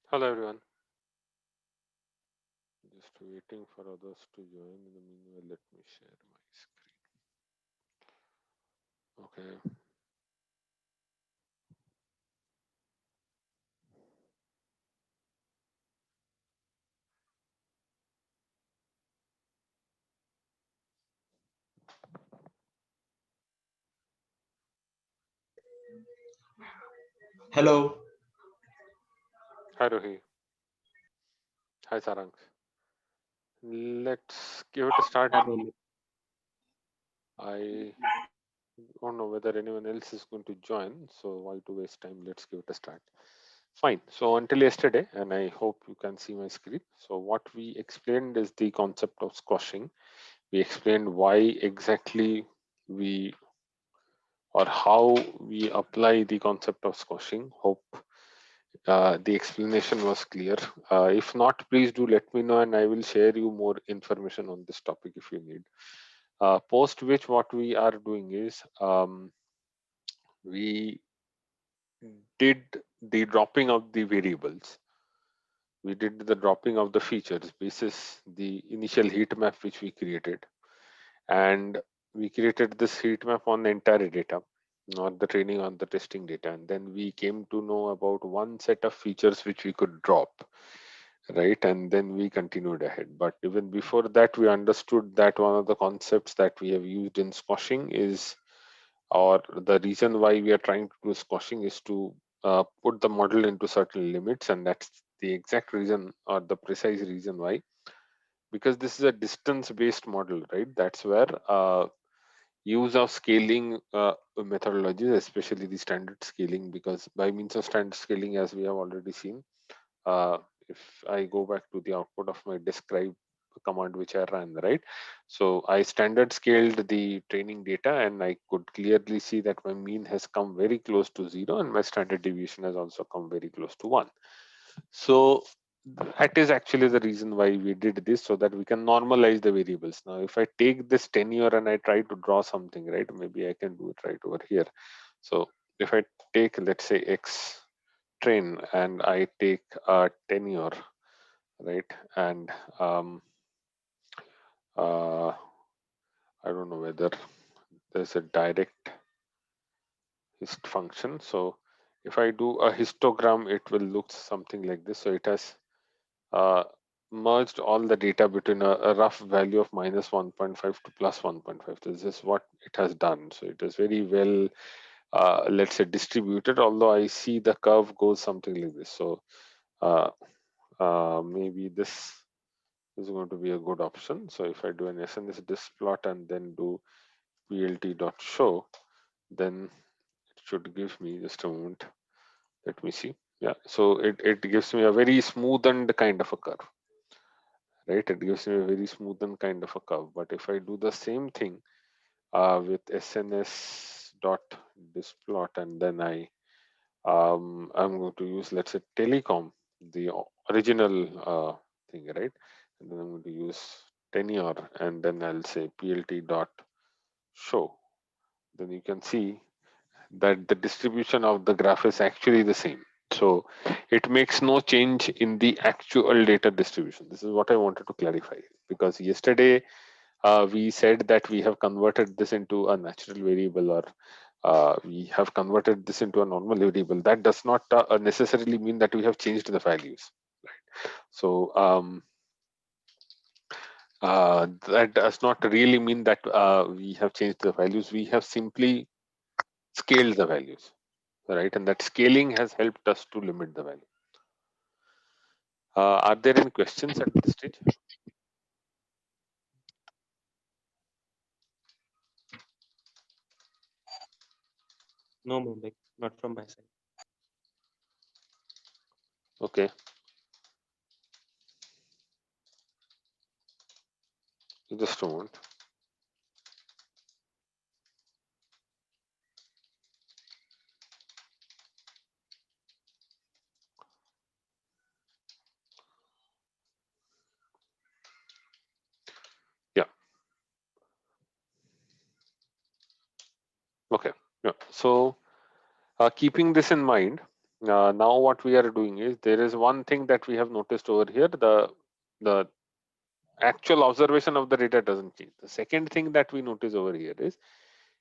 Hello everyone. Just waiting for others to join. In the meanwhile, let me share my screen. Okay. Hello. Hi Rohi. Hi Sarang. Let's give it a start. Hi, Rohit. I don't know whether anyone else is going to join, so why to waste time? Let's give it a start. Fine. So until yesterday, and I hope you can see my screen. So what we explained is the concept of squashing. We explained why exactly we or how we apply the concept of squashing. Hope the explanation was clear. If not, please do let me know and I will share you more information on this topic if you need. Post which, what we are doing is we did the dropping of the variables. We did the dropping of the features basis the initial heat map which we created. And we created this heat map on the entire data, not the training on the testing data. And then we came to know about one set of features which we could drop, right? And then we continued ahead. But even before that, we understood that one of the concepts that we have used in squashing is, or the reason why we are trying to do squashing is to put the model into certain limits. And that's the exact reason or the precise reason why, because this is a distance based model, right? That's where use of scaling methodologies, especially the standard scaling, because by means of standard scaling, as we have already seen, uh, if I go back to the output of my describe command which I ran, right? So I standard scaled the training data and I could clearly see that my mean has come very close to zero and my standard deviation has also come very close to one. So that is actually the reason why we did this, so that we can normalize the variables. Now, if I take this tenure and I try to draw something, right, maybe I can do it right over here. So if I take, let's say, X train and I take a tenure, right, and uh, I don't know whether there's a direct hist function. So if I do a histogram, it will look something like this. So it has uh, merged all the data between a rough value of minus 1.5 to plus 1.5. This is what it has done. So it is very well, let's say, distributed, although I see the curve goes something like this. So uh, maybe this is going to be a good option. So if I do an SNS disk plot and then do plt dot show, then it should give me, just a moment, let me see. Yeah, so it gives me a very smoothened kind of a curve, right? It gives me a very smoothened kind of a curve. But if I do the same thing with SNS dot displot and then I'm going to use, let's say, telecom, the original thing, right? And then I'm going to use tenure and then I'll say plt dot show. Then you can see that the distribution of the graph is actually the same. So it makes no change in the actual data distribution. This is what I wanted to clarify, because yesterday we said that we have converted this into a natural variable, or we have converted this into a normal variable. That does not necessarily mean that we have changed the values. So that does not really mean that we have changed the values. We have simply scaled the values, right? And that scaling has helped us to limit the value. Are there any questions at this stage? No, Mumbai, not from my side. Okay, just a moment. Yeah, okay. Yeah. So keeping this in mind, Now what we are doing is, there is one thing that we have noticed over here: the actual observation of the data doesn't change. The second thing that we notice over here is,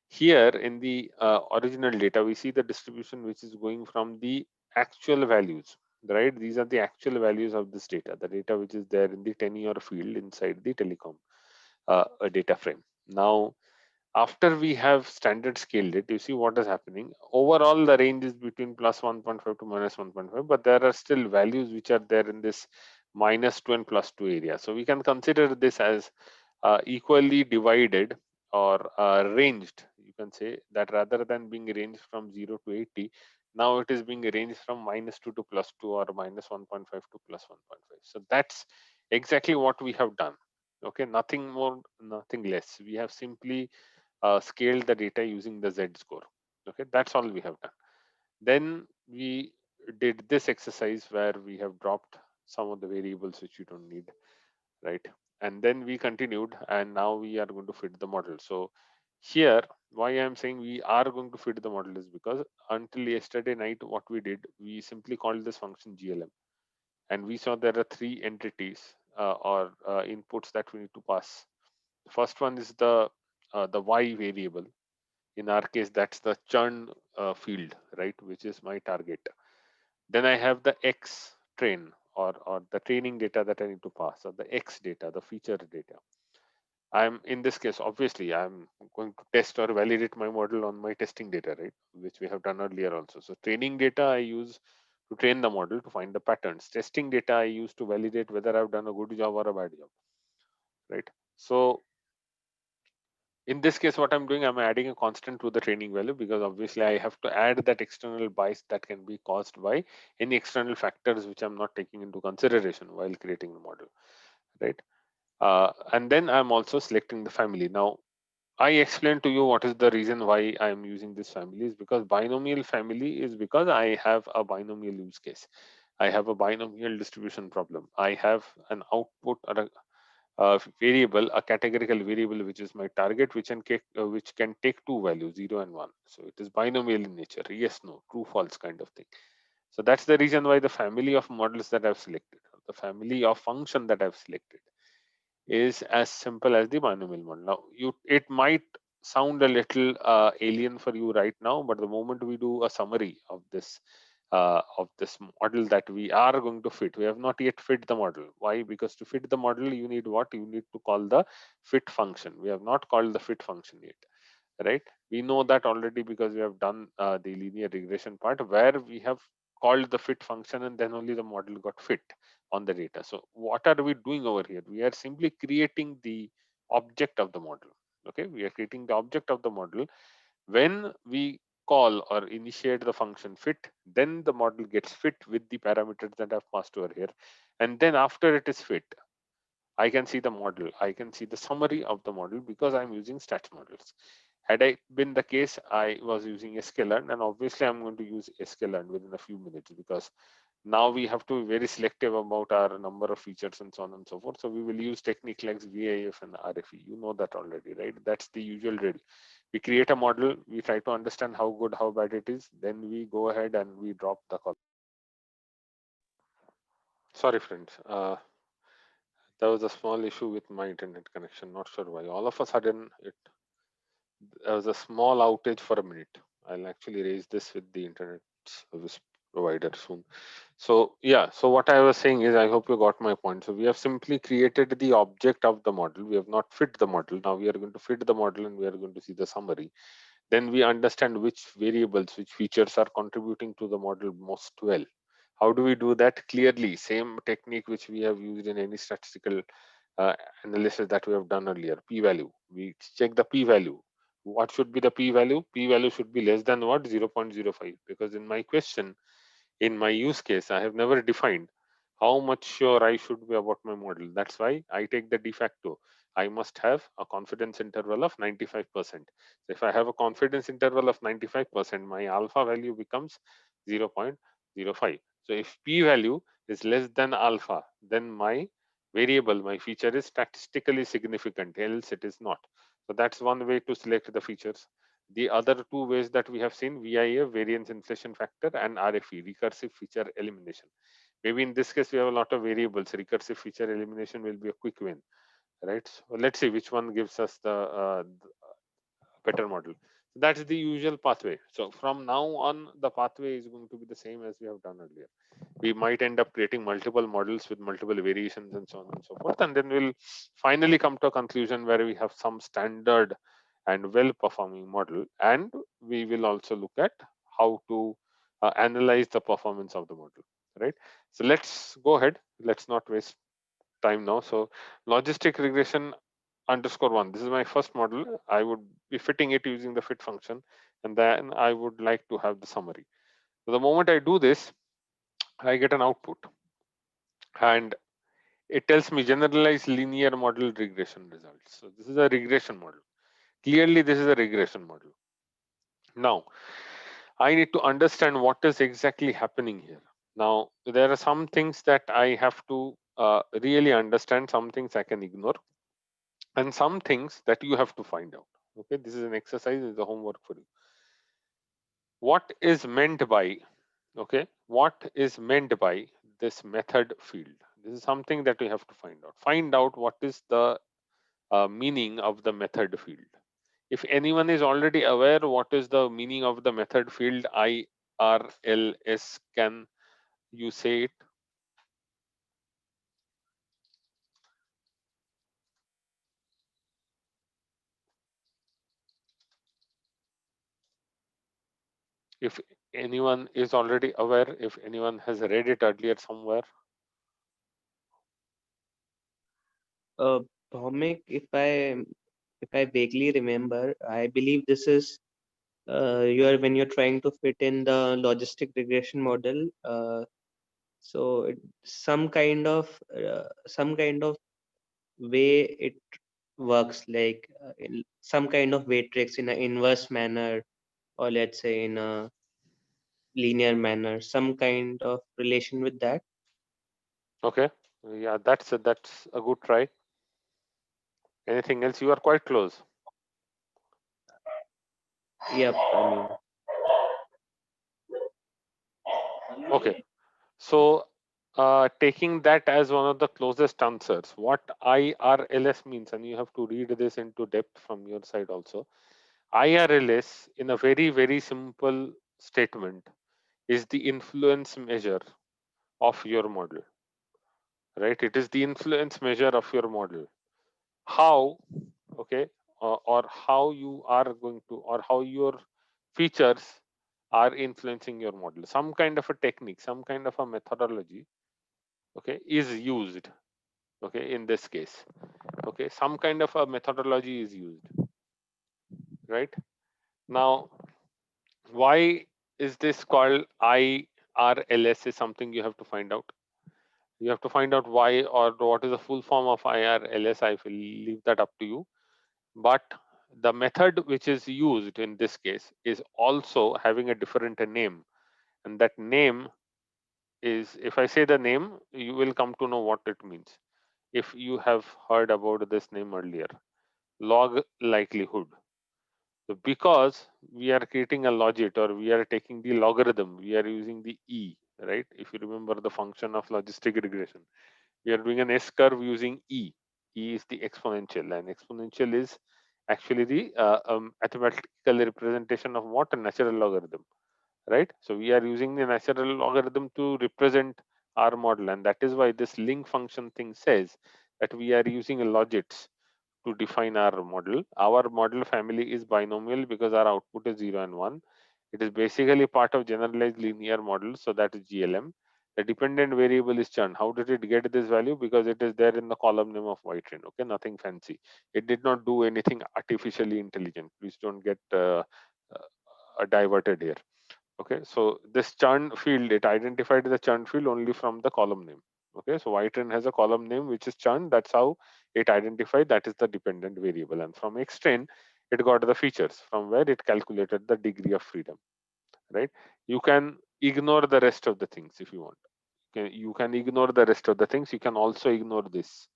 here in the original data we see the distribution which is going from the actual values, right? These are the actual values of this data, the data which is there in the tenure field inside the telecom a data frame. Now after we have standard scaled it, you see what is happening. Overall, the range is between plus 1.5 to minus 1.5, but there are still values which are there in this minus 2 and plus 2 area. So we can consider this as equally divided or ranged. You can say that rather than being ranged from 0 to 80, now it is being ranged from minus 2 to plus 2, or minus 1.5 to plus 1.5. So that's exactly what we have done. Okay, nothing more, nothing less. We have simply scaled the data using the Z score. Okay, that's all we have done. Then we did this exercise where we have dropped some of the variables which you don't need, right? And then we continued, and now we are going to fit the model. So here, why I'm saying we are going to fit the model is because until yesterday night, what we did, we simply called this function GLM, and we saw there are three entities or inputs that we need to pass. The first one is the Y variable. In our case, that's the churn field, right, which is my target. Then I have the X train, or the training data that I need to pass, or the X data, the feature data. I'm in this case, obviously, I'm going to test or validate my model on my testing data, right, which we have done earlier also. So training data I use to train the model to find the patterns. Testing data I use to validate whether I've done a good job or a bad job, right? So in this case, what I'm doing, I'm adding a constant to the training value, because obviously I have to add that external bias that can be caused by any external factors which I'm not taking into consideration while creating the model, right? And then I'm also selecting the family. Now, I explained to you what is the reason why I'm using this family is because binomial family is because I have a binomial use case. I have a binomial distribution problem. I have an output or a variable, a categorical variable, which is my target, which can take two values, 0 and 1. So it is binomial in nature. Yes, no, true, false kind of thing. So that's the reason why the family of models that I've selected, the family of function that I've selected, is as simple as the binomial model. Now, it might sound a little alien for you right now, but the moment we do a summary of this model that we are going to fit, we have not yet fit the model. Why? Because to fit the model, you need what? You need to call the fit function. We have not called the fit function yet, right? We know that already because we have done the linear regression part where we have called the fit function, and then only the model got fit on the data. So what are we doing over here? We are simply creating the object of the model. Okay, we are creating the object of the model. When we call or initiate the function fit, then the model gets fit with the parameters that I've passed over here. And then after it is fit, I can see the model. I can see the summary of the model because I'm using stats models. Had I been the case, I was using sklearn, and obviously I'm going to use sklearn within a few minutes, because now we have to be very selective about our number of features and so on and so forth. So we will use technique like VIF and RFE. You know that already, right? That's the usual drill. We create a model, we try to understand how good, how bad it is, then we go ahead and we drop the call. Sorry, friends. There was a small issue with my internet connection. Not sure why. All of a sudden, there was a small outage for a minute. I'll actually raise this with the internet service provider soon. So yeah, so what I was saying is, I hope you got my point. So we have simply created the object of the model. We have not fit the model. Now we are going to fit the model, and we are going to see the summary. Then we understand which variables, which features are contributing to the model most well. How do we do that? Clearly, same technique which we have used in any statistical uh, analysis that we have done earlier. P-value. We check the p-value. What should be the p-value? P-value should be less than what? 0.05. Because in my question, in my use case, I have never defined how much sure I should be about my model. That's why I take the de facto. I must have a confidence interval of 95%. So if I have a confidence interval of 95%, my alpha value becomes 0.05. So if p value is less than alpha, then my variable, my feature is statistically significant, else it is not. So that's one way to select the features. The other two ways that we have seen, VIF, variance inflation factor, and RFE, recursive feature elimination. Maybe in this case we have a lot of variables. Recursive feature elimination will be a quick win, right? So let's see which one gives us the better model. So that's the usual pathway. So from now on, the pathway is going to be the same as we have done earlier. We might end up creating multiple models with multiple variations and so on and so forth, and then we'll finally come to a conclusion where we have some standard and well performing model, and we will also look at how to analyze the performance of the model, right? So let's go ahead, let's not waste time now. So logistic regression underscore one, this is my first model. I would be fitting it using the fit function, and then I would like to have the summary. So the moment I do this, I get an output, and it tells me generalized linear model regression results. So this is a regression model. Clearly this is a regression model. Now I need to understand what is exactly happening here. Now there are some things that I have to really understand, some things I can ignore, and some things that you have to find out. Okay, this is an exercise, is a homework for you. What is meant by, okay, what is meant by this method field? This is something that we have to find out. Find out what is the meaning of the method field. If anyone is already aware what is the meaning of the method field IRLS, can you say it? If anyone is already aware, if anyone has read it earlier somewhere. Uh, Bhaumik, if I vaguely remember, I believe this is you're when you're trying to fit in the logistic regression model. So some kind of way it works, like in some kind of matrix in an inverse manner, or let's say in a linear manner, some kind of relation with that. Okay, yeah, that's a good try. Anything else? You are quite close. Yep, I mean, Okay, so taking that as one of the closest answers, what IRLS means, and you have to read this into depth from your side also. IRLS, in a very, very simple statement, is the influence measure of your model, right? It is the influence measure of your model. How, okay, or how you are going to, or how your features are influencing your model. Some kind of a technique, some kind of a methodology, okay, is used, okay, in this case. Okay, some kind of a methodology is used, right? Now, why is this called IRLS is something you have to find out. You have to find out why, or what is the full form of IRLS. I will leave that up to you. But the method which is used in this case is also having a different name. And that name is, if I say the name, you will come to know what it means. If you have heard about this name earlier, log likelihood. So because we are creating a logit, or we are taking the logarithm, we are using the E, right? If you remember the function of logistic regression, we are doing an S curve using E. E is the exponential, and exponential is actually the mathematical representation of what? A natural logarithm, right? So we are using the natural logarithm to represent our model, and that is why this link function thing says that we are using logits to define our model. Our model family is binomial because our output is 0 and 1. It is basically part of generalized linear model, so that is GLM. The dependent variable is churn. How did it get this value? Because it is there in the column name of White-Train. Okay, nothing fancy. It did not do anything artificially intelligent. Please don't get diverted here. Okay, so this churn field, it identified the churn field only from the column name. Okay, so White-Train has a column name which is churn. That's how it identified that is the dependent variable. And from X-Train, it got the features from where it calculated the degree of freedom, right? You can ignore the rest of the things if you want. You can ignore the rest of the things. You can also ignore this.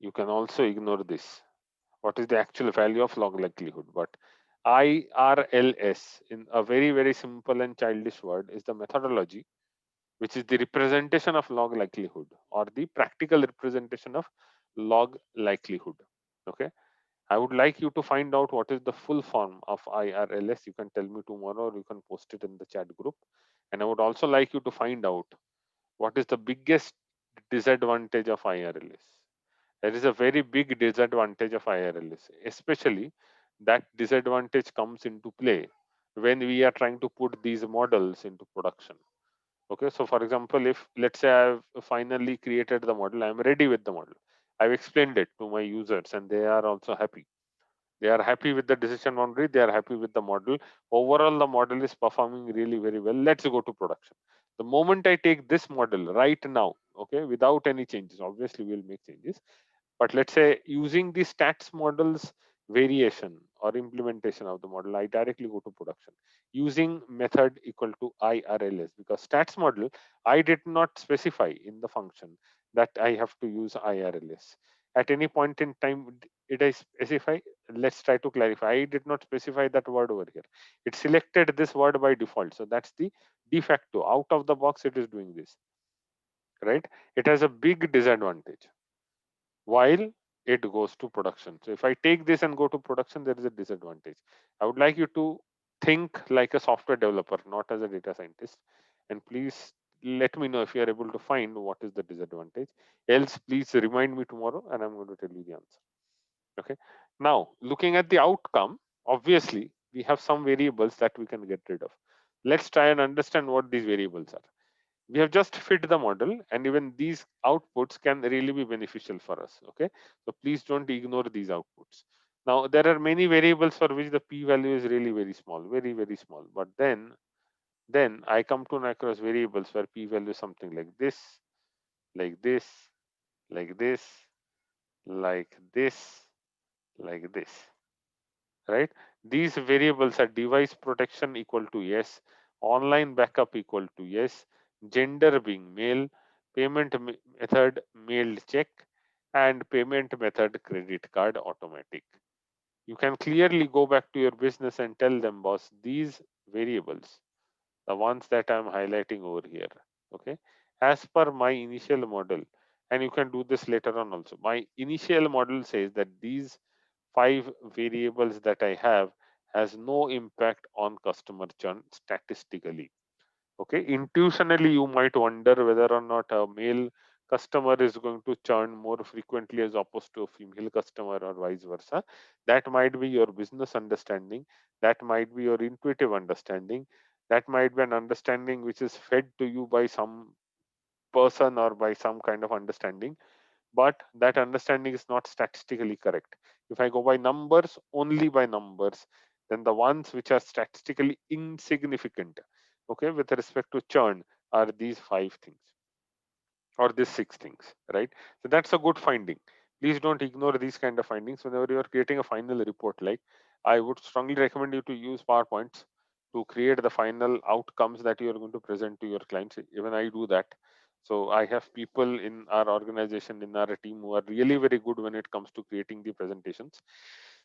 You can also ignore this. What is the actual value of log likelihood? But IRLS, in a very, very simple and childish word, is the methodology which is the representation of log likelihood, or the practical representation of log likelihood. Okay. I would like you to find out what is the full form of IRLS. You can tell me tomorrow, or you can post it in the chat group. And I would also like you to find out what is the biggest disadvantage of IRLS. There is a very big disadvantage of IRLS, especially that disadvantage comes into play when we are trying to put these models into production. Okay, so for example, if let's say I've finally created the model, I'm ready with the model. I've explained it to my users and they are also happy. They are happy with the decision boundary, they are happy with the model. Overall, the model is performing really very well. Let's go to production. The moment I take this model right now, okay, without any changes, obviously we'll make changes, but let's say using the stats models variation or implementation of the model, I directly go to production using method equal to IRLS, because stats model, I did not specify in the function that I have to use IRLS. At any point in time, did I specify? Let's try to clarify. I did not specify that word over here. It selected this word by default. So that's the de facto. Out of the box, it is doing this, right? It has a big disadvantage while it goes to production. So if I take this and go to production, there is a disadvantage. I would like you to think like a software developer, not as a data scientist. And please let me know if you are able to find what is the disadvantage. Else, please remind me tomorrow and I'm going to tell you the answer. Okay. Now, looking at the outcome, obviously, we have some variables that we can get rid of. Let's try and understand what these variables are. We have just fit the model, and even these outputs can really be beneficial for us. Okay, so please don't ignore these outputs. Now there are many variables for which the p-value is really very small, very very small, but then I come to across variables where p-value is something like this, like this, like this, like this, like this, right? These variables are device protection equal to yes, online backup equal to yes, gender being male, payment method mailed check, and payment method credit card automatic. You can clearly go back to your business and tell them, boss, these variables, the ones that I'm highlighting over here, okay, as per my initial model, and you can do this later on also. My initial model says that these five variables that I have has no impact on customer churn statistically. Okay, intuitionally you might wonder whether or not a male customer is going to churn more frequently as opposed to a female customer or vice versa. That might be your business understanding, that might be your intuitive understanding, that might be an understanding which is fed to you by some person or by some kind of understanding, but that understanding is not statistically correct. If I go by numbers, only by numbers, then the ones which are statistically insignificant, okay, with respect to churn, are these five things or these six things, right? So that's a good finding. Please don't ignore these kind of findings whenever you are creating a final report. Like, I would strongly recommend you to use PowerPoints to create the final outcomes that you are going to present to your clients. Even I do that. So I have people in our organization, in our team, who are really very good when it comes to creating the presentations.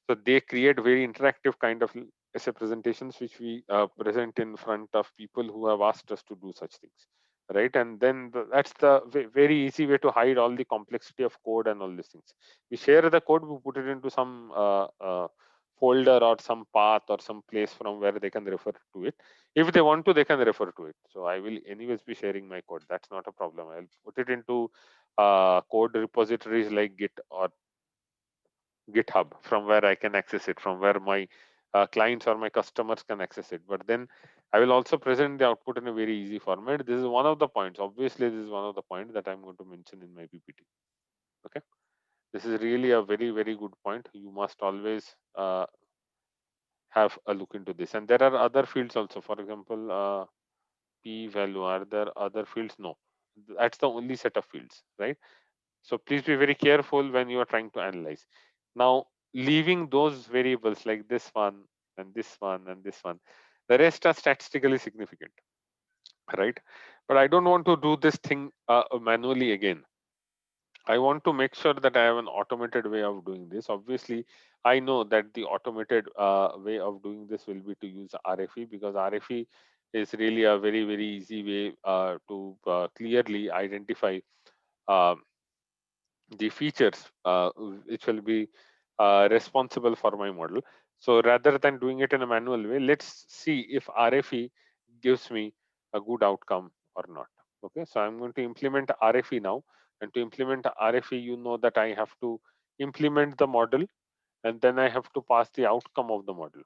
So they create very interactive kind of essay presentations, which we present in front of people who have asked us to do such things, right? And then that's the very easy way to hide all the complexity of code and all these things. We share the code, we put it into some folder or some path or some place from where they can refer to it. If they want to, they can refer to it. So I will anyways be sharing my code. That's not a problem. I'll put it into code repositories like Git or GitHub, from where I can access it, from where my clients or my customers can access it. But then I will also present the output in a very easy format. This is one of the points. Obviously, this is one of the points that I'm going to mention in my PPT. Okay, this is really a very very good point. You must always have a look into this. And there are other fields also. For example, p value. Are there other fields? No, that's the only set of fields, right? So please be very careful when you are trying to analyze. Now, leaving those variables like this one and this one and this one, the rest are statistically significant, right? But I don't want to do this thing manually again. I want to make sure that I have an automated way of doing this. Obviously, I know that the automated way of doing this will be to use RFE, because RFE is really a very, very easy way to clearly identify uh, the features which will be responsible for my model. So rather than doing it in a manual way, let's see if RFE gives me a good outcome or not. Okay, so I'm going to implement RFE now. And to implement RFE, you know that I have to implement the model, and then I have to pass the outcome of the model,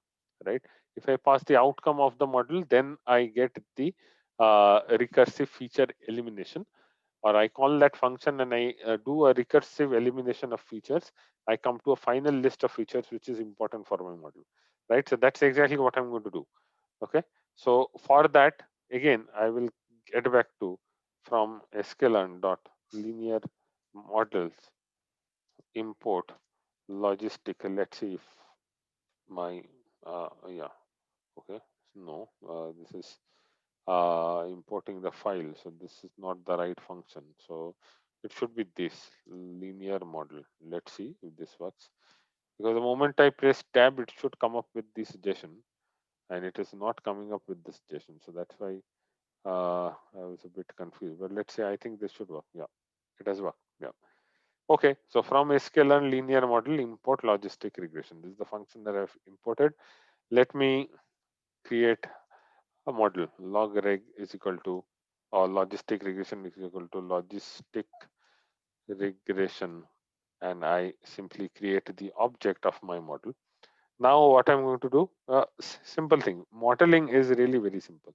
right? If I pass the outcome of the model, then I get the recursive feature elimination, or I call that function and I do a recursive elimination of features. I come to a final list of features which is important for my model, right? So that's exactly what I'm going to do. Okay. So for that, again, I will get back to from sklearn dot linear models import logistic. Let's see if my yeah, okay, no, this is importing the file, so this is not the right function. So it should be this linear model. Let's see if this works, because the moment I press tab, it should come up with this JSON, and it is not coming up with this JSON. So that's why I was a bit confused, but let's say I think this should work. Yeah, it has worked. Yeah. Okay, so from sklearn linear model import logistic regression. This is the function that I've imported. Let me create a model. Log reg is equal to, or logistic regression is equal to logistic regression, and I simply create the object of my model. Now what I'm going to do, simple thing, modeling is really very simple.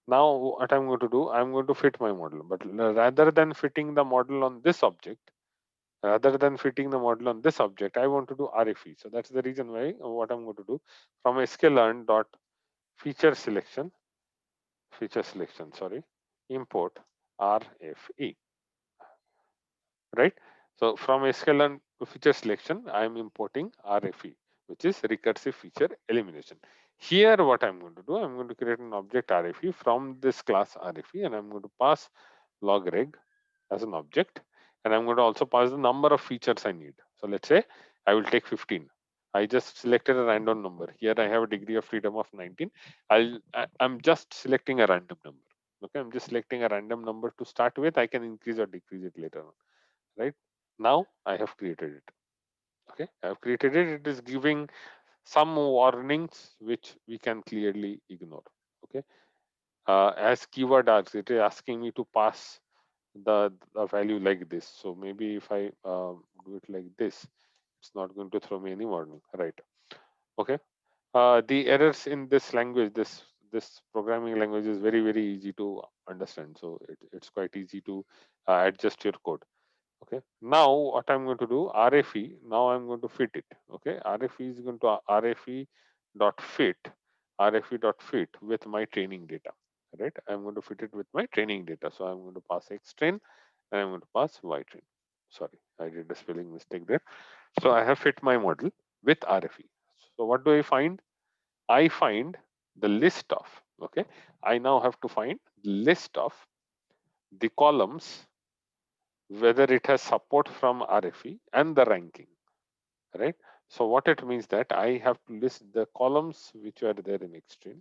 Now what I'm going to do, I'm going to fit my model, but rather than fitting the model on this object, rather than fitting the model on this object, I want to do RFE. So that's the reason why what I'm going to do, from sklearn dot feature selection, sorry, import RFE, right? So from sklearn feature selection, I am importing RFE, which is recursive feature elimination. Here, what I'm going to do, I'm going to create an object RFE from this class RFE, and I'm going to pass log reg as an object, and I'm going to also pass the number of features I need. So let's say I will take 15. I just selected a random number. Here I have a degree of freedom of 19. I'm just selecting a random number. Okay, I'm just selecting a random number to start with. I can increase or decrease it later on, right? Now I have created it. Okay, I have created it. It is giving some warnings which we can clearly ignore. Okay, as keyword asks, it is asking me to pass the value like this. So maybe if I do it like this, it's not going to throw me any warning, right? Okay. The errors in this language, this programming language is very, very easy to understand. So it's quite easy to adjust your code. Okay. Now what I'm going to do, RFE. Now I'm going to fit it. Okay. RFE is going to RFE dot fit, RFE dot fit with my training data. Right. I'm going to fit it with my training data. So I'm going to pass X train and I'm going to pass Y train. Sorry, I did a spelling mistake there. So I have fit my model with RFE. So what do I find? I find the list of, okay, I now have to find the list of the columns, whether it has support from RFE and the ranking, right? So what it means that I have to list the columns which are there in Xtrain,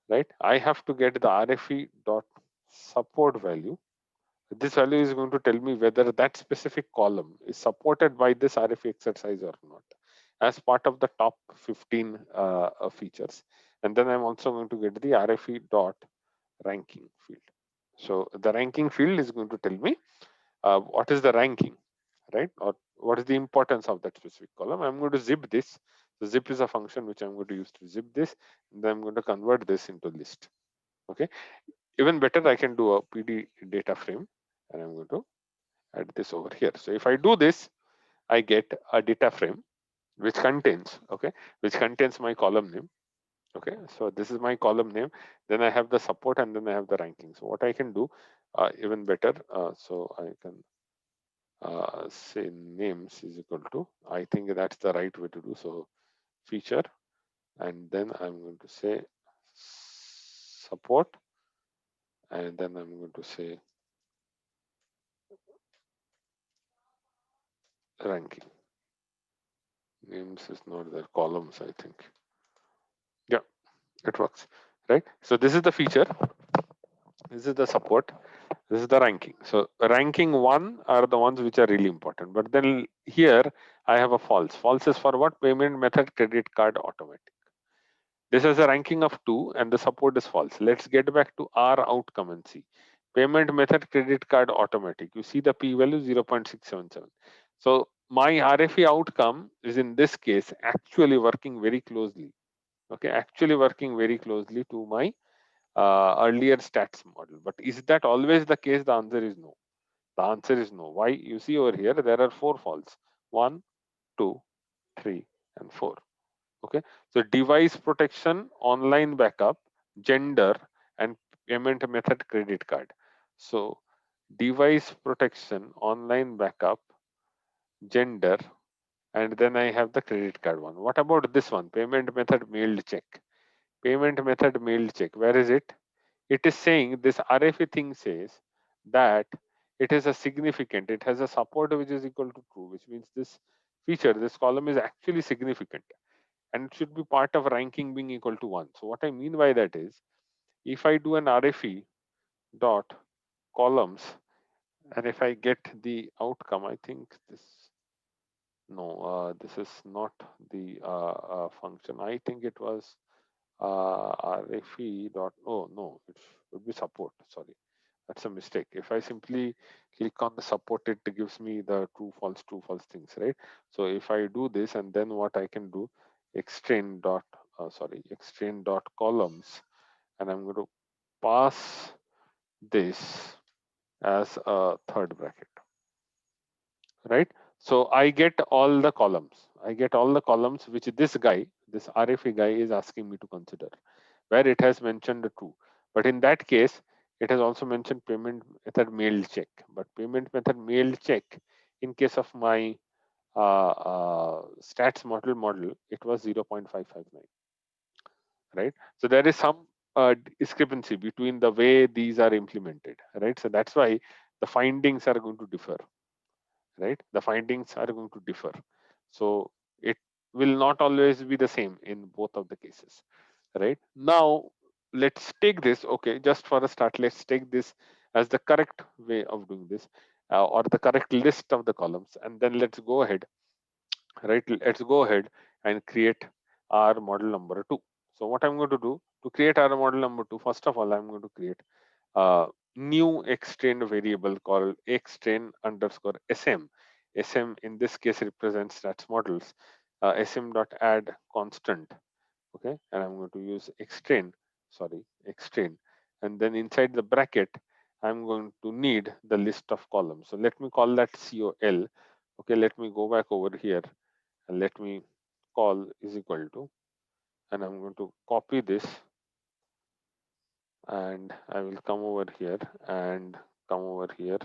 right? I have to get the RFE dot support value. This value is going to tell me whether that specific column is supported by this RFE exercise or not, as part of the top 15 features. And then I'm also going to get the RFE dot ranking field. So the ranking field is going to tell me what is the ranking, right? Or what is the importance of that specific column. I'm going to zip this. So zip is a function which I'm going to use to zip this, and then I'm going to convert this into list. Okay. Even better, I can do a PD data frame, and I'm going to add this over here. So if I do this, I get a data frame which contains, okay, which contains my column name. Okay, so this is my column name. Then I have the support, and then I have the ranking. So what I can do, even better, so I can say names is equal to, I think that's the right way to do. So feature, and then I'm going to say support, and then I'm going to say ranking. Names is not there. Columns, I think. Yeah, it works. Right. So this is the feature. This is the support. This is the ranking. So ranking one are the ones which are really important. But then here I have a false. False is for what? Payment method credit card automatic. This has a ranking of 2 and the support is false. Let's get back to our outcome and see. Payment method credit card automatic. You see the p value 0.677. So my RFE outcome is in this case actually working very closely. Okay, actually working very closely to my earlier stats model. But is that always the case? The answer is no. The answer is no. Why? You see over here, there are 4 false. 1, 2, 3, and 4. Okay. So device protection, online backup, gender, and payment method credit card. So device protection, online backup, gender, and then I have the credit card one. What about this one? Payment method mailed check. Payment method mailed check. Where is it? It is saying this RFA thing says that it is a significant, it has a support which is equal to true, which means this feature, this column is actually significant and it should be part of ranking being equal to 1. So what I mean by that is if I do an RFE dot columns and if I get the outcome, I think this, no, this is not the function. I think it was RFE dot, oh no, it would be support, sorry. That's a mistake. If I simply click on the support, it gives me the true false things, right? So if I do this and then what I can do, extend dot, extend dot columns, and I'm going to pass this as a third bracket, right? So I get all the columns. I get all the columns which this guy, this RFE guy is asking me to consider, where it has mentioned the true. But in that case, it has also mentioned payment method mailed check. But payment method mailed check, in case of my stats model, it was 0.559, right? So there is some discrepancy between the way these are implemented, right? So that's why the findings are going to differ, right? The findings are going to differ. So it will not always be the same in both of the cases, right? Now, let's take this, okay, just for a start, let's take this as the correct way of doing this or the correct list of the columns. And then let's go ahead, right? Let's go ahead and create our model number 2. So what I'm going to do to create our model number 2, first of all, I'm going to create a new extend variable called extend underscore sm. Sm in this case represents stats models. Sm dot add constant, okay, and I'm going to use extend, and then inside the bracket I'm going to need the list of columns. So let me call that col. Okay, let me go back over here and let me call is equal to, and I'm going to copy this and I will come over here and come over here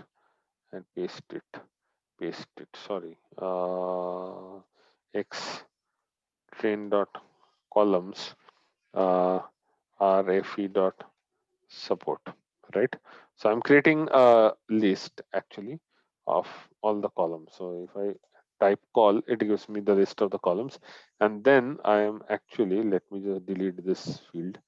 and paste it, sorry, x train dot columns uh, rfe dot support, right? So I'm creating a list actually of all the columns. So if I type call, it gives me the list of the columns, and then I am actually, let me just delete this field.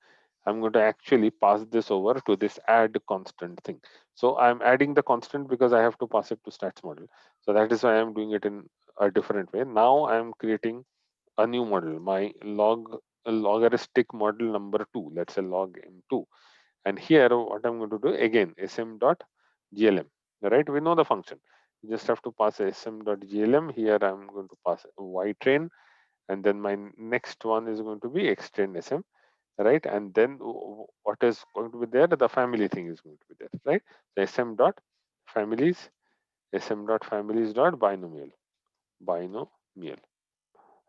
I'm going to actually pass this over to this add constant thing. So I'm adding the constant because I have to pass it to stats model. So that is why I'm doing it in a different way. Now I'm creating a new model, my logarithm model number 2, let's say log m2. And here what I'm going to do again, sm dot glm, right? We know the function. You just have to pass sm dot glm. Here I'm going to pass y train, and then my next one is going to be extend sm, right? And then what is going to be there? The family thing is going to be there, right? So sm dot families, sm dot families dot binomial,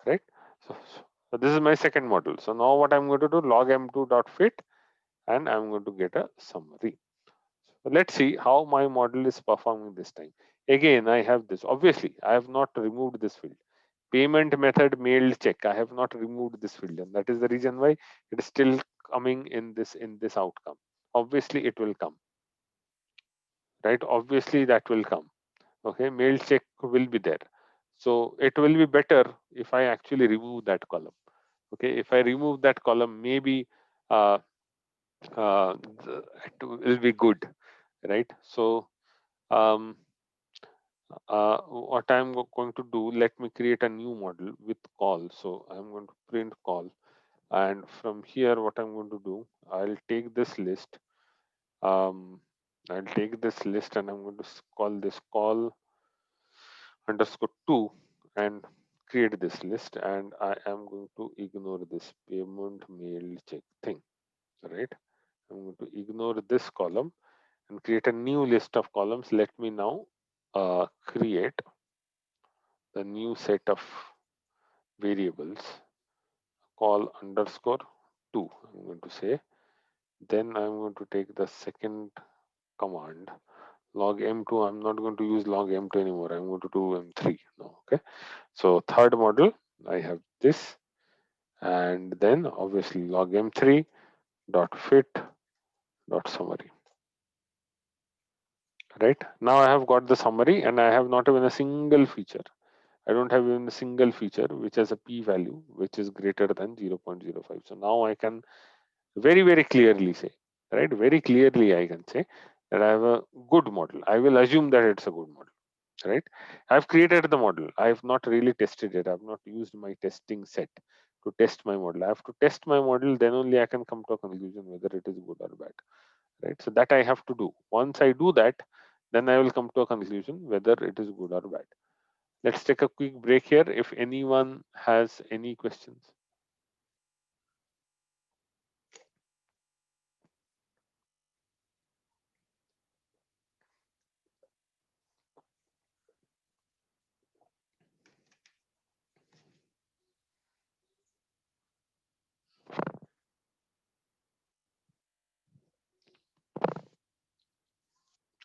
right? So this is my second model. So now what I'm going to do, log m2 dot fit, and I'm going to get a summary. So let's see how my model is performing this time. Again, I have this. Obviously, I have not removed this field. Payment method mailed check. I have not removed this field, and that is the reason why it is still coming in this outcome. Obviously, it will come, right? Obviously, that will come. Okay, mail check will be there. So it will be better if I actually remove that column. Okay, if I remove that column, maybe uh, it will be good, right? So um, what I'm going to do, let me create a new model with call. So I'm going to print call, and from here what I'm going to do, I'll take this list. um, I'll take this list and I'm going to call this call underscore 2 and create this list, and I am going to ignore this payment mail check thing, right? I'm going to ignore this column and create a new list of columns. Let me now create the new set of variables, call underscore 2, I'm going to say. Then I'm going to take the second command, log m2. I'm not going to use log m2 anymore. I'm going to do m3 now. Okay. So third model, I have this, and then obviously log m3 dot fit dot summary. Right now I have got the summary, and I have not even a single feature. I don't have even a single feature which has a p-value which is greater than 0.05. So now I can very, very clearly say, right? Very clearly I can say that I have a good model. I will assume that it's a good model, right? I've created the model. I have not really tested it. I've not used my testing set to test my model. I have to test my model, then only I can come to a conclusion whether it is good or bad, right? So that I have to do. Once I do that, then I will come to a conclusion whether it is good or bad. Let's take a quick break here. If anyone has any questions.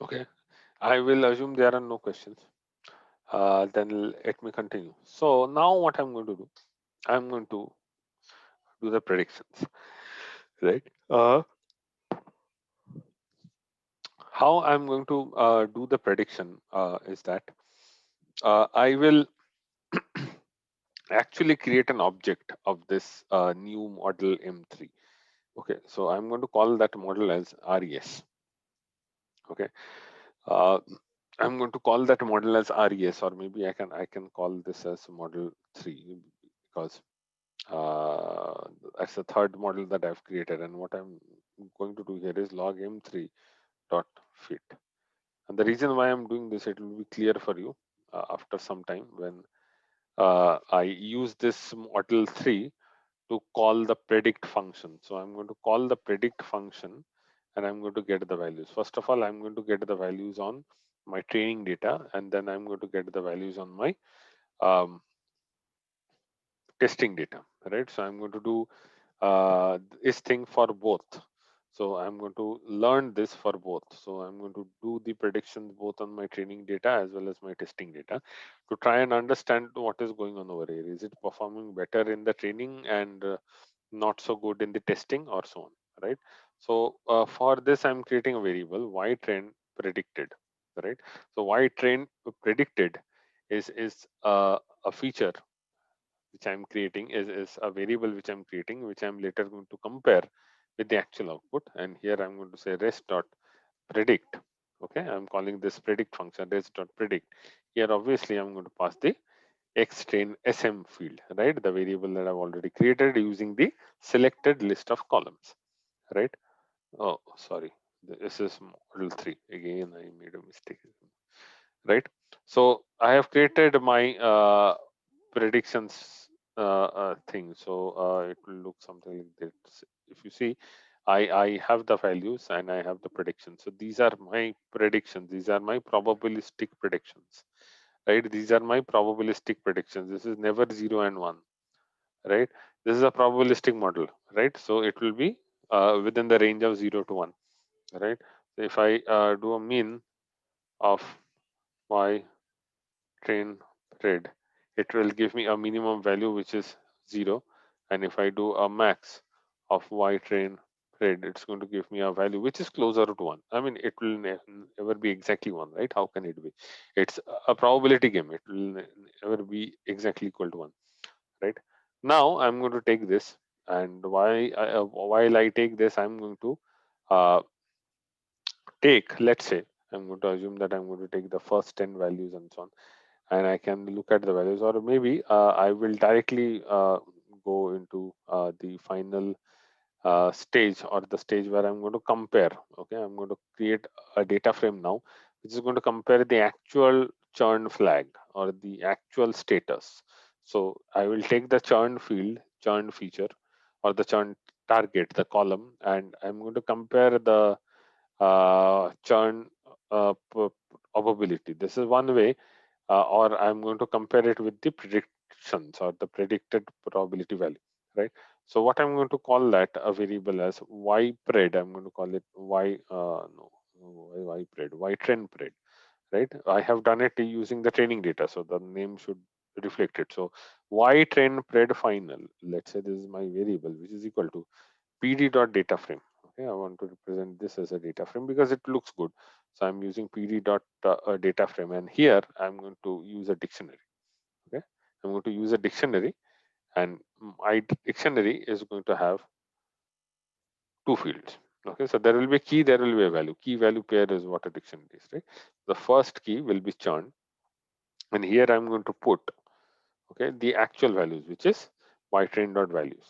Okay, I will assume there are no questions. Then let me continue. So now what I'm going to do, I'm going to do the predictions, right? How I'm going to do the prediction is that I will actually create an object of this new model M3. Okay, so I'm going to call that model as RES. Okay, uh, I'm going to call that model as RES, or maybe I can call this as model 3, because that's the third model that I've created. And what I'm going to do here is log m3 dot fit. And the reason why I'm doing this, it will be clear for you after some time when I use this model 3 to call the predict function. So I'm going to call the predict function, and I'm going to get the values. First of all, I'm going to get the values on my training data, and then I'm going to get the values on my um, testing data, right? So I'm going to do this thing for both. So I'm going to learn this for both. So I'm going to do the predictions both on my training data as well as my testing data to try and understand what is going on over here. Is it performing better in the training and not so good in the testing, or so on, right? So for this, I'm creating a variable y trend predicted, right? So y trend predicted is a feature which I'm creating, is a variable which I'm creating, which I'm later going to compare with the actual output. And here I'm going to say rest dot predict. Okay, I'm calling this predict function rest dot predict. Here obviously I'm going to pass the xtrain sm field, right? The variable that I've already created using the selected list of columns, right? Oh, sorry. This is model 3. Again, I made a mistake, right? So I have created my predictions thing. So it will look something like this. If you see, I have the values and I have the predictions. So these are my predictions. These are my probabilistic predictions, right? These are my probabilistic predictions. This is never 0 and 1, right? This is a probabilistic model, right? So it will be within the range of 0 to 1, right? So if I do a mean of my train pred, it will give me a minimum value which is 0. And if I do a max of y train right? It's going to give me a value which is closer to one. I mean, it will never be exactly one, right? How can it be? It's a probability game. It will never be exactly equal to one, right? Now I'm going to take this, and while I take this, I'm going to uh, take, let's say, I'm going to assume that I'm going to take the first 10 values and so on, and I can look at the values, or maybe I will directly go into the final stage, or the stage where I'm going to compare. Okay, I'm going to create a data frame now, which is going to compare the actual churn flag or the actual status. So I will take the churn field, churn feature, or the churn target, the column, and I'm going to compare the churn probability. This is one way, or I'm going to compare it with the predictions or the predicted probability value, right? So what I'm going to call that a variable as y pred. I'm going to call it y no y pred, y trend pred, right? I have done it using the training data, so the name should reflect it. So y trend pred final. Let's say this is my variable, which is equal to pd dot data frame. Okay, I want to represent this as a data frame because it looks good. So I'm using pd dot data frame, and here I'm going to use a dictionary. Okay, I'm going to use a dictionary, and my dictionary is going to have two fields. Okay, so there will be a key, there will be a value. Key value pair is what a dictionary is, right? The first key will be churn, and here I'm going to put, okay, the actual values, which is my train dot values,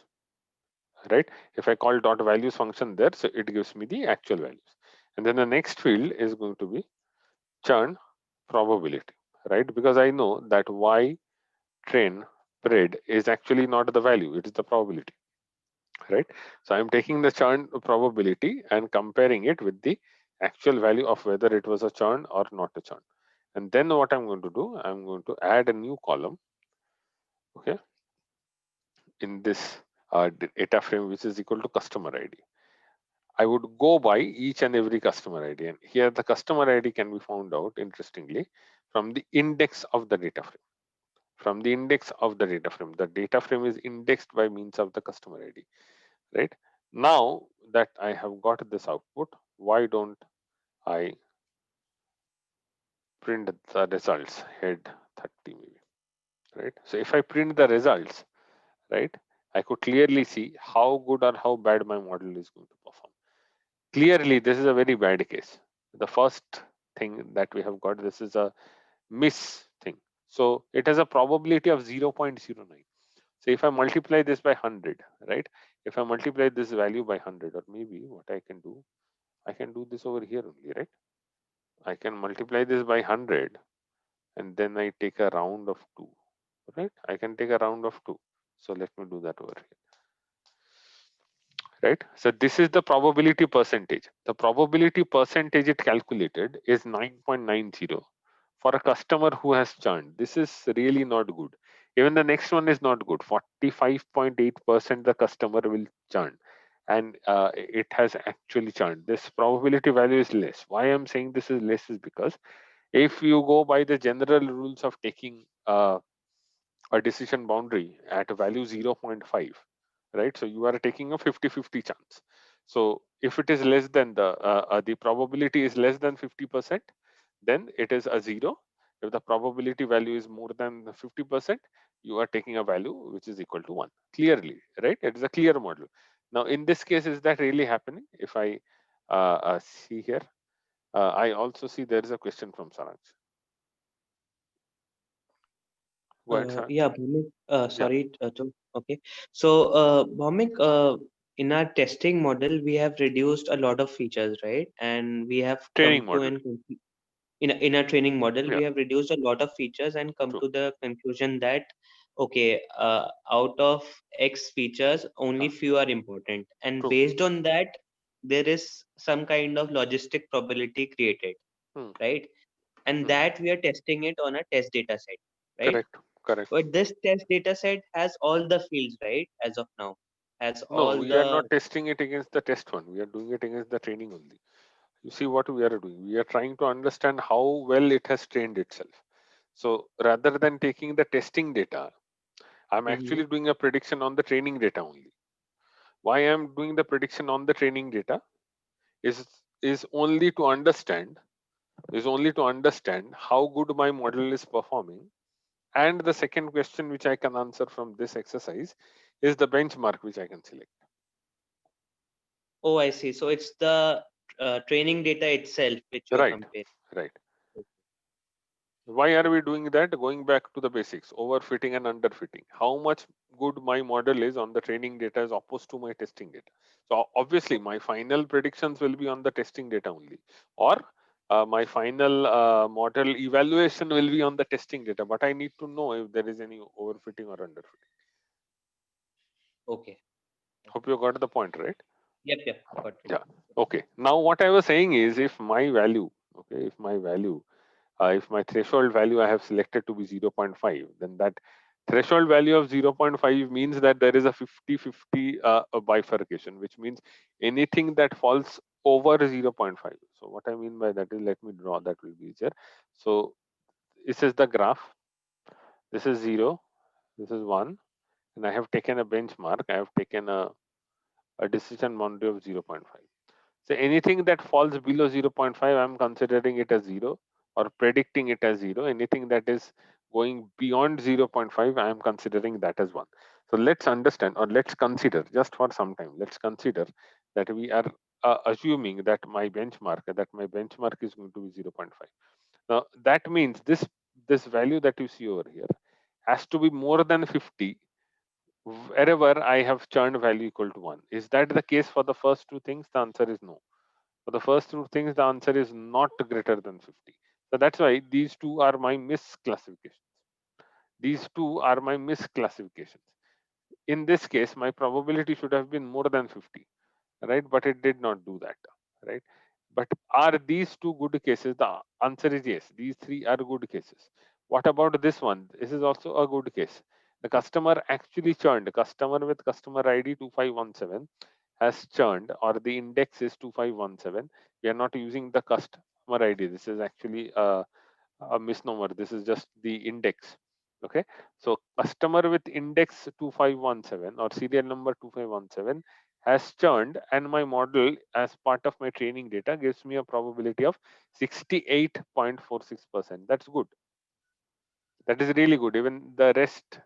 right? If I call dot values function there, so it gives me the actual values. And then the next field is going to be churn probability, right? Because I know that y train pred is actually not the value, it is the probability, right? So I'm taking the churn probability and comparing it with the actual value of whether it was a churn or not a churn. And then what I'm going to do, I'm going to add a new column, okay, in this data frame, which is equal to customer ID. I would go by each and every customer ID. And here the customer ID can be found out, interestingly, from the index of the data frame. From the index of the data frame. The data frame is indexed by means of the customer ID, right? Now that I have got this output, why don't I print the results, head 30 maybe, right? So if I print the results, right, I could clearly see how good or how bad my model is going to perform. Clearly, this is a very bad case. The first thing that we have got, this is a miss thing. So it has a probability of 0.09. So if I multiply this by 100, right? If I multiply this value by 100, or maybe what I can do, I can do this over here only, right? I can multiply this by 100, and then I take a round of 2, right? I can take a round of 2. So let me do that over here, right? So this is the probability percentage. The probability percentage it calculated is 9.90 for a customer who has churned. This is really not good. Even the next one is not good. 45.8% the customer will churn, and it has actually churned. This probability value is less. Why I'm saying this is less is because if you go by the general rules of taking a decision boundary at a value 0.5, right? So you are taking a 50-50 chance. So if it is less than the probability is less than 50%, then it is a 0. If the probability value is more than 50%, you are taking a value which is equal to 1. Clearly, right? It is a clear model. Now in this case, is that really happening? If I see here, I also see there is a question from Saransh. Go ahead, Saransh. Yeah, Bhumik, Yeah, sorry. Okay. So, Bhumik, in our testing model, we have reduced a lot of features, right? And we have come training to model. in a training model, Yeah, we have reduced a lot of features and come true, to the conclusion that, okay, out of X features, only yeah, few are important. And true. based on that, there is some kind of logistic probability created, Hmm. right? And Hmm. that we are testing it on a test data set, right? Correct, correct. But this test data set has all the fields, right? As of now, has No, all we are the. not testing it against the test one. We are doing it against the training only. You see what we are doing? We are trying to understand how well it has trained itself. So rather than taking the testing data, I'm Mhm. actually doing a prediction on the training data only. Why I'm doing the prediction on the training data is is only to understand is only to understand how good my model is performing. And the second question which I can answer from this exercise is the benchmark which I can select. Oh, I see. So it's the training data itself which you are Right, comparing. right. Why are we doing that? Going back to the basics, overfitting and underfitting. How much good my model is on the training data is opposed to my testing data. So obviously my final predictions will be on the testing data only, or my final model evaluation will be on the testing data. But I need to know if there is any overfitting or underfitting. Okay. Hope you got the point, right? Yep, yep, got it. Yeah. Okay. Now what I was saying is, if my value, okay, if my threshold value I have selected to be 0.5, then that threshold value of 0.5 means that there is a 50-50 a bifurcation, which means anything that falls over 0.5. So what I mean by that is, let me draw, that will be easier. So this is the graph. This is 0. This is 1. And I have taken a benchmark. I have taken a decision boundary of 0.5. So anything that falls below 0.5, I'm considering it as 0 or predicting it as 0. Anything that is going beyond 0.5, I'm considering that as 1. So let's understand, or let's consider, just for some time, let's consider that we are assuming that my benchmark is going to be 0.5. Now that means this value that you see over here has to be more than 50 wherever I have churned value equal to 1. Is that the case for the first two things? The answer is no. For the first two things, the answer is not greater than 50. So that's why these two are my misclassifications. These two are my misclassifications. In this case, my probability should have been more than 50, right? But it did not do that, right? But are these two good cases? The answer is yes. These three are good cases. What about this one? This is also a good case. The customer actually churned. Customer with customer ID 2517 has churned, or the index is 2517. We are not using the customer ID. This is actually a misnomer. This is just the index. Okay. So customer with index 2517 or serial number 2517 has churned, and my model as part of my training data gives me a probability of 68.46%. That's good. That is really good. Even the rest,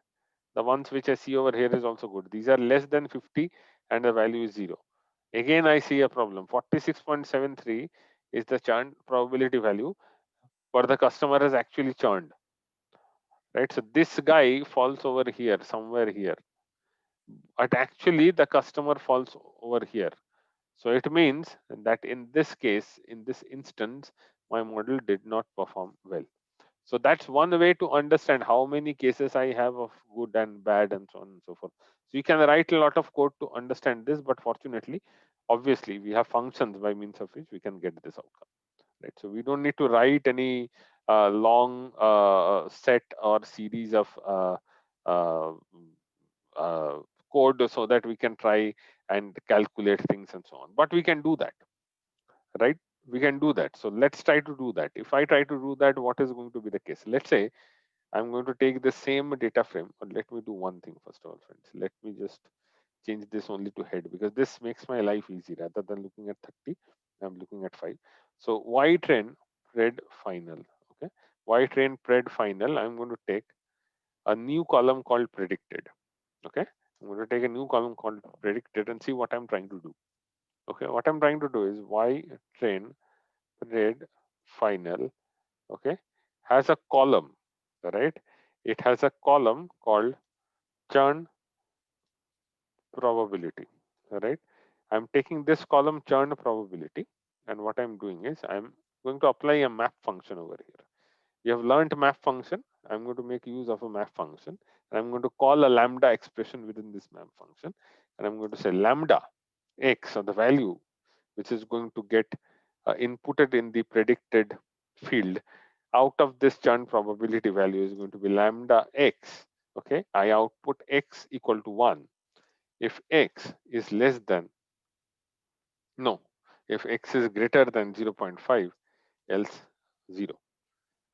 the ones which I see over here, is also good. These are less than 50 and the value is 0. Again, I see a problem. 46.73 is the churn probability value, but the customer has actually churned, right? So this guy falls over here, somewhere here, but actually the customer falls over here. So it means that in this case, in this instance, my model did not perform well. So that's one way to understand how many cases I have of good and bad and so on and so forth. So you can write a lot of code to understand this, but fortunately, obviously, we have functions by means of which we can get this outcome, right? So we don't need to write any long set or series of uh, uh, code so that we can try and calculate things and so on. But we can do that, right? We can do that. So let's try to do that. If I try to do that, what is going to be the case? Let's say I'm going to take the same data frame, but let me do one thing first of all, friends. Let me just change this only to head, because this makes my life easy. Rather than looking at 30, I'm looking at 5. So y train pred final. Okay, y train pred final. I'm going to take a new column called predicted. Okay, I'm going to take a new column called predicted and see what I'm trying to do. Okay, what I'm trying to do is y train pred final. Okay, has a column, right? It has a column called churn probability, right? I'm taking this column churn probability, and what I'm doing is I'm going to apply a map function over here. You have learned map function. I'm going to make use of a map function, and I'm going to call a lambda expression within this map function, and I'm going to say lambda x, or the value which is going to get inputted in the predicted field out of this churn probability value is going to be lambda x. Okay, I output x equal to 1 if x is less than, no, if x is greater than 0.5, else 0.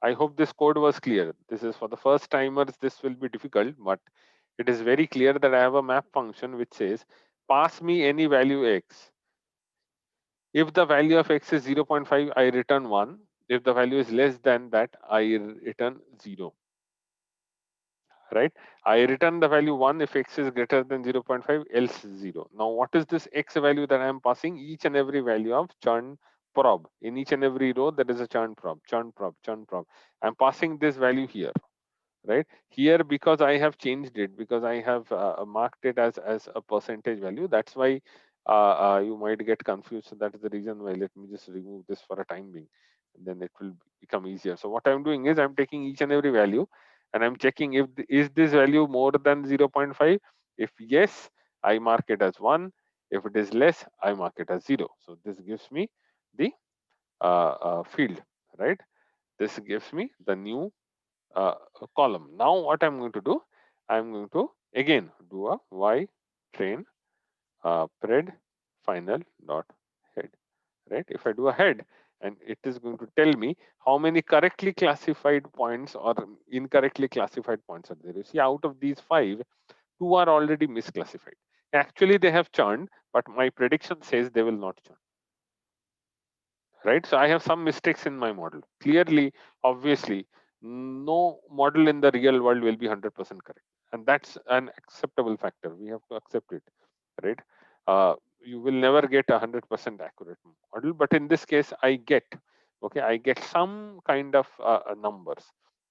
I hope this code was clear. This is for the first timers, this will be difficult, but it is very clear that I have a map function which says pass me any value x. If the value of x is 0.5, I return 1. If the value is less than that, I return 0. Right? I return the value 1 if x is greater than 0.5, else 0. Now, what is this x value that I am passing? Each and every value of churn prob. In each and every row, there is a churn prob, churn prob, churn prob. I'm passing this value here. Right here, because I have changed it, because I have marked it as a percentage value, that's why you might get confused. So that is the reason why. Let me just remove this for a time being, and then it will become easier. So what I'm doing is I'm taking each and every value and I'm checking if is this value more than 0.5. If yes, I mark it as 1. If it is less, I mark it as 0. So this gives me the field, right? This gives me the new a column. Now what I'm going to do, I'm going to again do a y train pred final dot head. Right? If I do a head, and it is going to tell me how many correctly classified points or incorrectly classified points are there. You see, out of these 5, 2 are already misclassified. Actually, they have churned, but my prediction says they will not churn. Right? So I have some mistakes in my model. Clearly, obviously, no model in the real world will be 100% correct. And that's an acceptable factor. We have to accept it, right? You will never get 100% accurate model, but in this case, I get some kind of numbers.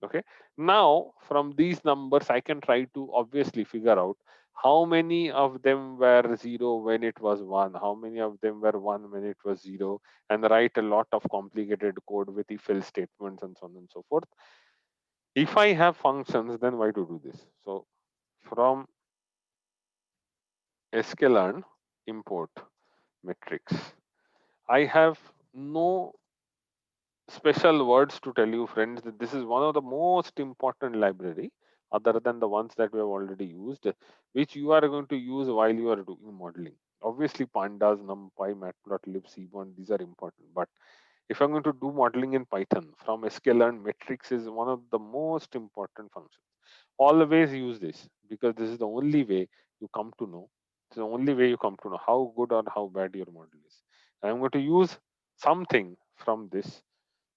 Okay. Now, from these numbers, I can try to obviously figure out how many of them were 0 when it was 1, how many of them were 1 when it was 0, and write a lot of complicated code with if else statements and so on and so forth. If I have functions, then why to do this? So from sklearn import metrics, I have no special words to tell you, friends, that this is one of the most important library other than the ones that we have already used, which you are going to use while you are doing modeling. Obviously, pandas, numpy, matplotlib, cbond, these are important, but if I'm going to do modeling in Python, from sklearn metrics is one of the most important functions. Always use this, because this is the only way you come to know. It's the only way you come to know how good or how bad your model is. And I'm going to use something from this.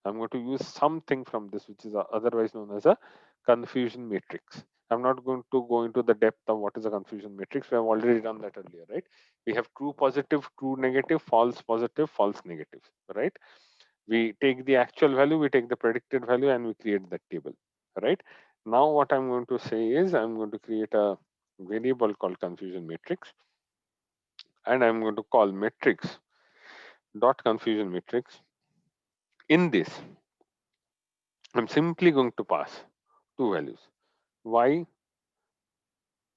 I'm going to use something from this, which is otherwise known as a confusion matrix. I'm not going to go into the depth of what is a confusion matrix. We have already done that earlier, right? We have true positive, true negative, false positive, false negative, right? We take the actual value, we take the predicted value, and we create that table, right? Now what I'm going to say is I'm going to create a variable called confusion matrix, and I'm going to call matrix dot confusion matrix. In this, I'm simply going to pass two values, y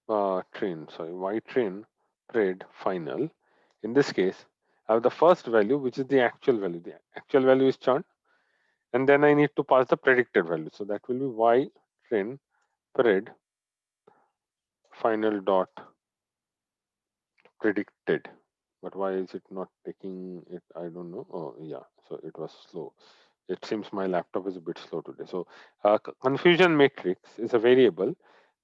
y train pred final. In this case, I have the first value, which is the actual value. The actual value is churn, and then I need to pass the predicted value. So that will be y train pred final dot predicted. But why is it not taking it? I don't know. Oh yeah, so it was slow. It seems my laptop is a bit slow today. So confusion matrix is a variable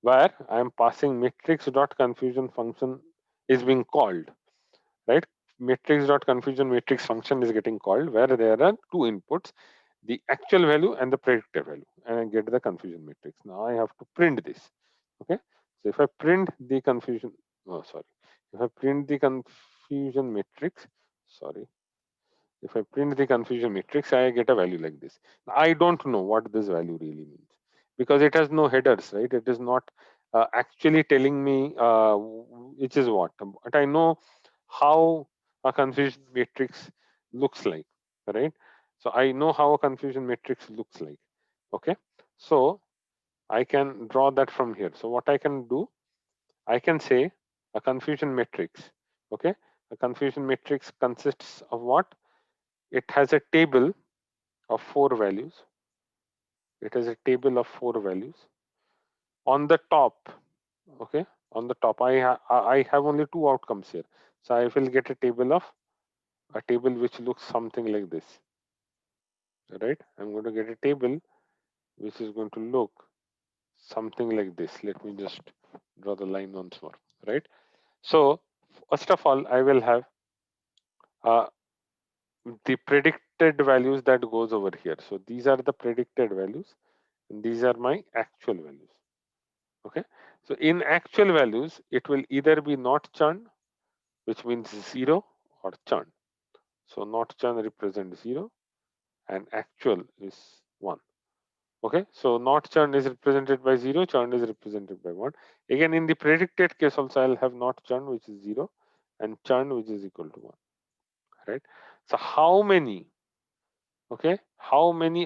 where I am passing matrix dot confusion function is being called, right? Matrix dot confusion matrix function is getting called, where there are two inputs, the actual value and the predicted value, and I get the confusion matrix. Now I have to print this. Okay, so if I print the confusion, oh sorry, if I print the confusion matrix, sorry, if I print the confusion matrix, I get a value like this. I don't know what this value really means, because it has no headers, right? It is not actually telling me which is what, but I know how a confusion matrix looks like, right? So I know how a confusion matrix looks like. Okay, so I can draw that from here. So what I can do, I can say a confusion matrix. Okay, a confusion matrix consists of what? It has a table of 4 values. It has a table of 4 values. On the top, okay, on the top, I have only 2 outcomes here. So I will get a table which looks something like this, right? I'm going to get a table which is going to look something like this. Let me just draw the line once more, right? So First of all, I will have uh, the predicted values that goes over here. So these are the predicted values, and these are my actual values. Okay. So in actual values, it will either be not churn, which means 0, or churn. So not churn represents 0 and actual is 1. Okay. So not churn is represented by 0, churn is represented by 1. Again, in the predicted case also, I'll have not churn, which is 0, and churn, which is equal to 1. Right. So how many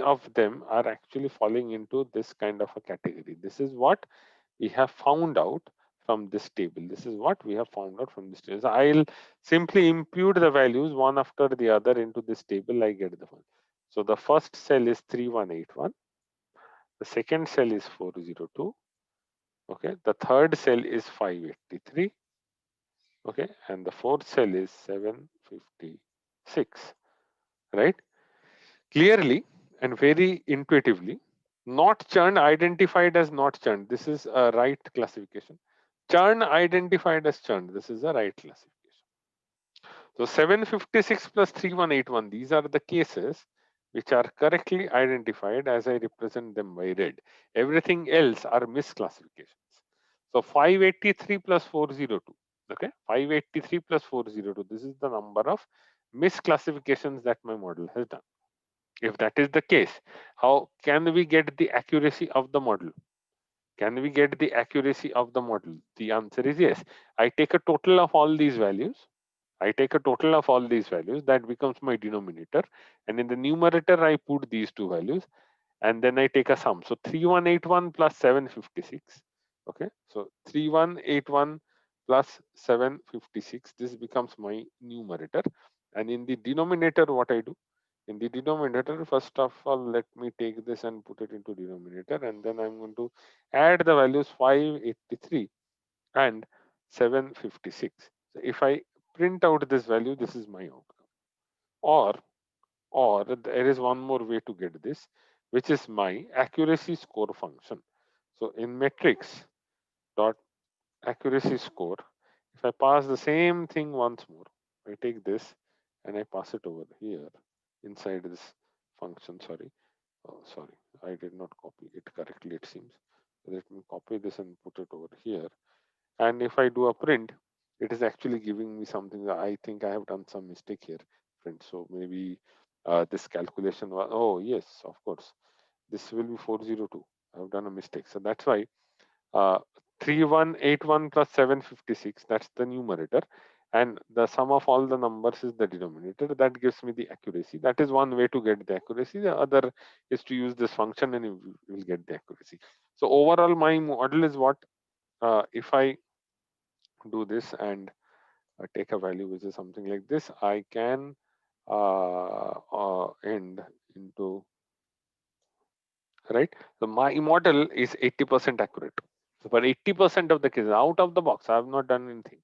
of them are actually falling into this kind of a category? This is what we have found out from this table. This is what we have found out from this table. So I'll simply impute the values one after the other into this table. I get the one. So the first cell is 3181. The second cell is 402. Okay. The third cell is 583. Okay. And the fourth cell is 756. Right. Clearly and very intuitively, not churn identified as not churn. This is a right classification. Churn identified as churn. This is a right classification. So 756 plus 3181, these are the cases which are correctly identified as I represent them by red. Everything else are misclassifications. So 583 plus 402. Okay, 583 plus 402. This is the number of misclassifications that my model has done. If that is the case, how can we get the accuracy of the model? Can we get the accuracy of the model? The answer is yes. I take a total of all these values. I take a total of all these values. That becomes my denominator. And in the numerator, I put these two values. And then I take a sum. So 3181 plus 756. Okay. So 3181 plus 756. This becomes my numerator. And in the denominator, what I do? In the denominator, first of all, let me take this and put it into denominator, and then I'm going to add the values 583 and 756. So if I print out this value, this is my outcome. Or there is one more way to get this, which is my accuracy score function. So in matrix dot accuracy score, if I pass the same thing once more, I take this and I pass it over here inside this function. Sorry. Oh, sorry, I did not copy it correctly, it seems. Let me copy this and put it over here. And if I do a print, it is actually giving me something that I think I have done some mistake here, friends. So maybe this calculation was, oh, yes, of course. This will be 402. I have done a mistake. So that's why uh, 3181 plus 756, that's the numerator. And the sum of all the numbers is the denominator. That gives me the accuracy. That is one way to get the accuracy. The other is to use this function and you will get the accuracy. So overall, my model is what? If I do this and take a value which is something like this, I can end into, right? So my model is 80% accurate. So for 80% of the cases, out of the box, I have not done anything.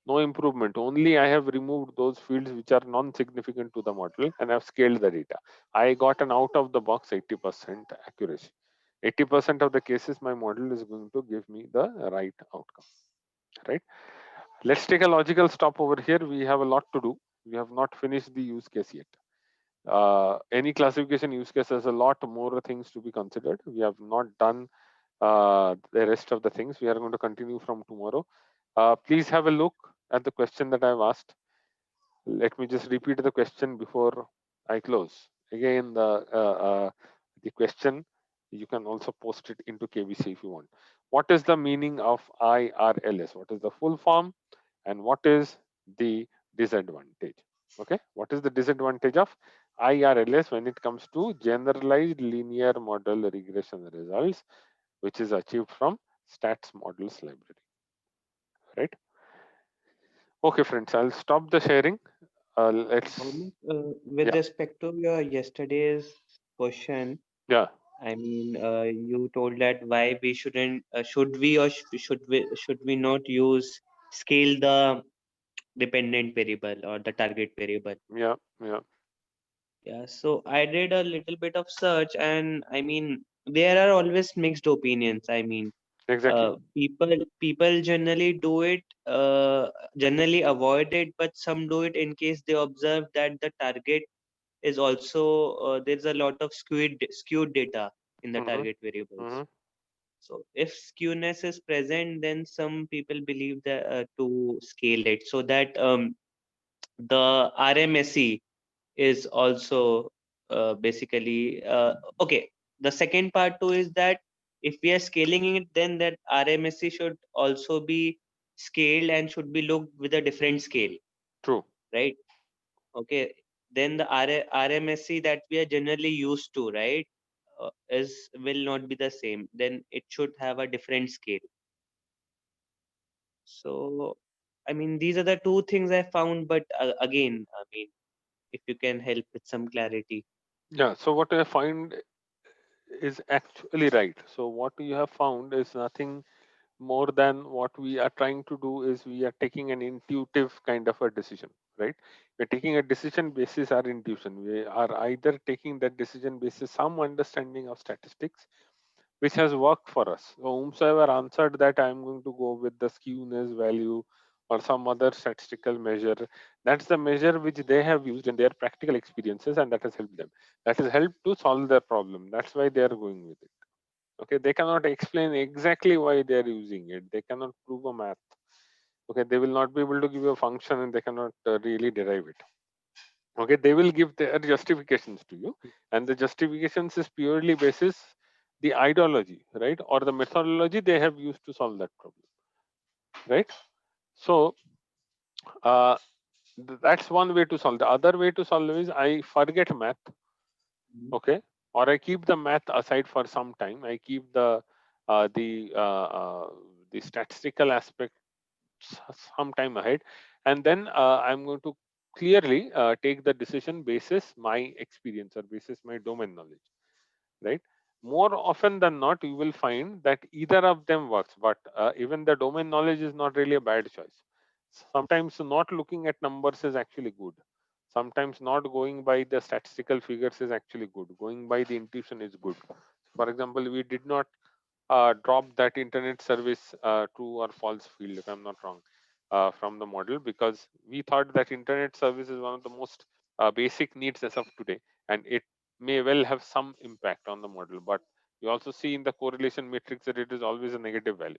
No improvement. Only I have removed those fields which are non-significant to the model and have scaled the data. I got an out of the box 80% accuracy. 80% of the cases, my model is going to give me the right outcome. Right. Let's take a logical stop over here. We have a lot to do. We have not finished the use case yet. Any classification use case has a lot more things to be considered. We have not done the rest of the things. We are going to continue from tomorrow. Please have a look at the question that I've asked. Let me just repeat the question before I close. Again, the question, you can also post it into KBC if you want. What is the meaning of IRLS? What is the full form? And what is the disadvantage? Okay, what is the disadvantage of IRLS when it comes to generalized linear model regression results, which is achieved from stats models library? Right. Okay, friends, I'll stop the sharing. Let's, Bhaunik, with yeah, respect to your yesterday's question, yeah, I mean, you told that why we shouldn't, should we or should we not use scale the dependent variable or the target variable? yeah, yeah. Yeah, so I did a little bit of search, and I mean, there are always mixed opinions. I mean, Exactly. People generally do it, generally avoid it, but some do it in case they observe that the target is also, there's a lot of skewed data in the Mm-hmm. target variables. Mm-hmm. So if skewness is present, then some people believe that to scale it so that the RMSE is also basically okay. The second part too is that if we are scaling it, then that RMSE should also be scaled and should be looked with a different scale, True. right? Okay, then the RMSE that we are generally used to, right, is will not be the same. Then it should have a different scale. So, I mean, these are the two things I found. But again, I mean, if you can help with some clarity. Yeah. So what I find is actually right. So what you have found is nothing more than what we are trying to do is we are taking an intuitive kind of a decision, right? We're taking a decision basis our intuition. We are either taking that decision basis some understanding of statistics which has worked for us. So whomsoever answered that I'm going to go with the skewness value or some other statistical measure, that's the measure which they have used in their practical experiences and that has helped them. That has helped to solve their problem. That's why they are going with it. Okay, they cannot explain exactly why they are using it. They cannot prove a math. Okay, they will not be able to give you a function and they cannot really derive it. Okay, they will give their justifications to you, and the justifications is purely basis the ideology, right, or the methodology they have used to solve that problem, right? So uh, that's one way to solve. The other way to solve is I forget math, Mhm. okay, or I keep the math aside for some time. I keep uh, the uh, uh, the statistical aspect some time ahead, and then I'm going to clearly take the decision basis my experience or basis my domain knowledge, right? More often than not you will find that either of them works, but even the domain knowledge is not really a bad choice. Sometimes not looking at numbers is actually good. Sometimes not going by the statistical figures is actually good. Going by the intuition is good. For example, we did not drop that internet service true or false field, if I'm not wrong, from the model, because we thought that internet service is one of the most basic needs as of today, and it may well have some impact on the model. But you also see in the correlation matrix that it is always a negative value.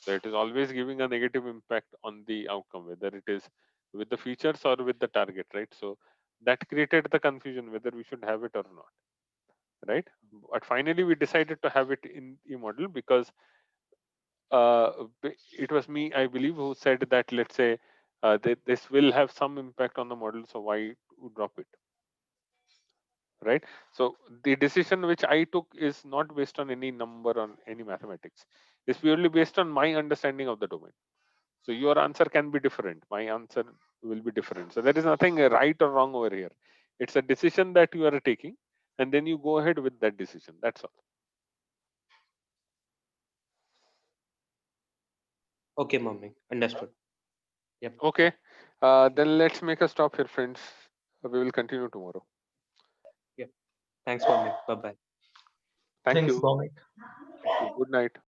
So it is always giving a negative impact on the outcome, whether it is with the features or with the target, right? So that created the confusion whether we should have it or not, right? But finally we decided to have it in the model because it was me, I believe, who said that let's say this will have some impact on the model, so why drop it, right? So the decision which I took is not based on any number or any mathematics. It's purely based on my understanding of the domain. So your answer can be different. My answer will be different. So there is nothing right or wrong over here. It's a decision that you are taking, and then you go ahead with that decision. That's all. Okay, mommy, understood. Yep. Okay. Then let's make a stop here, friends. We will continue tomorrow. Yep. Thanks, mommy. Bye bye. Thank Thanks, you. Bhavik. Thank you. Good night.